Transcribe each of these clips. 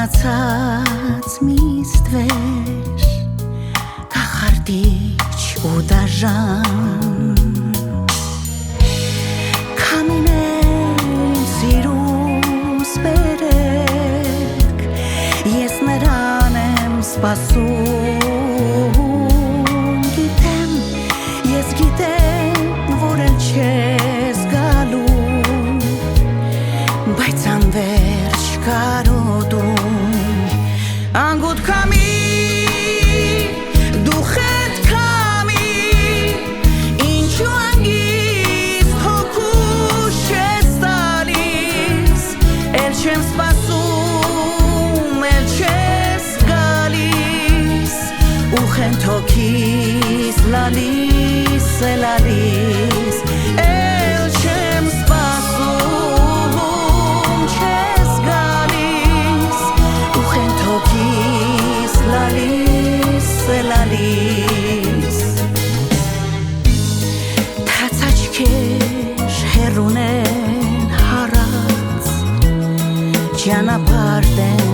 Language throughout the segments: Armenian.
մնացած միստվեր կախարդիչ ու դաժան քամիներ սիրուս բերեք ես նրան եմ սպասում գիտեմ ես գիտեմ որ էլ չես գալու բայց անվերջ կարոտում անգութ քամի դու խետ քամի ինչու անգիստ հոգուս չես տալիս էլ չեմ սպասում էլ չես գալիս ու խենթոքիս լալիս է լալիս էլ չեմ սպասում չես գալիս ու խենթոքիս լալիս է լալիս թաց աչքեր հեռուն են հարած ճանապարհ են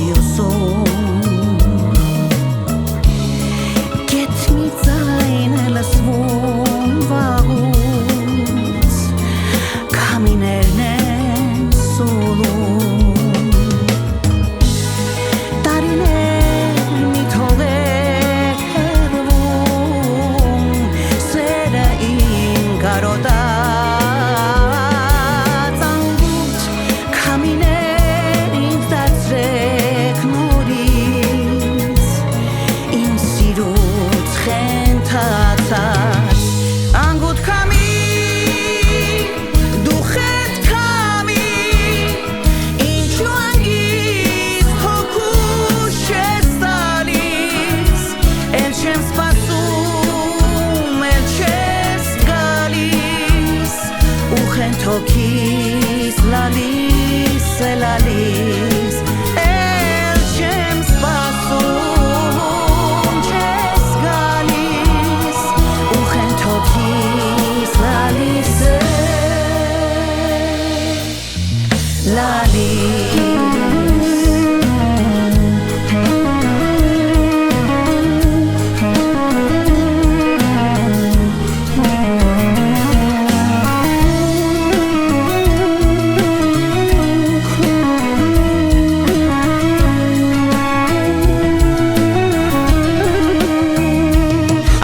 յոսում գետնի ձայն է լսվում վաղուց քամիներն են սուլում տարիներ մի թողեր հեռվում սերը իմ կարոտած անգութ քամիներ ինձ դարձրեք նորից իմ սիրուց խենթացած անգութ քամի դու խետ քամի ինչու անգիստ հոգուս չես տալիս էլ չեմ սպասում էլ չես գալիս ու խենթոքիս լալիս է լալիս էլ չեմ սպասում չես գալիս ու խենթոքիս լալիս է լալիս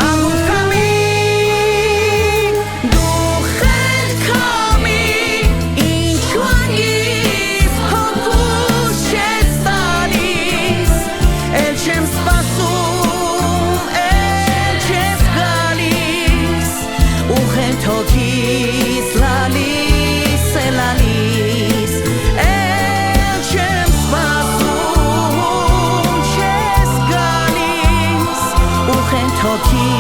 անգութ քամի դու խետ քամի ինչու անգիստ հոգուս չես տալիս էլ չեմ սպասում էլ չես գալիս ու խենթոքիս լալիս է լալիս էլ չեմ սպասում չես գալիս ու խենթոքիս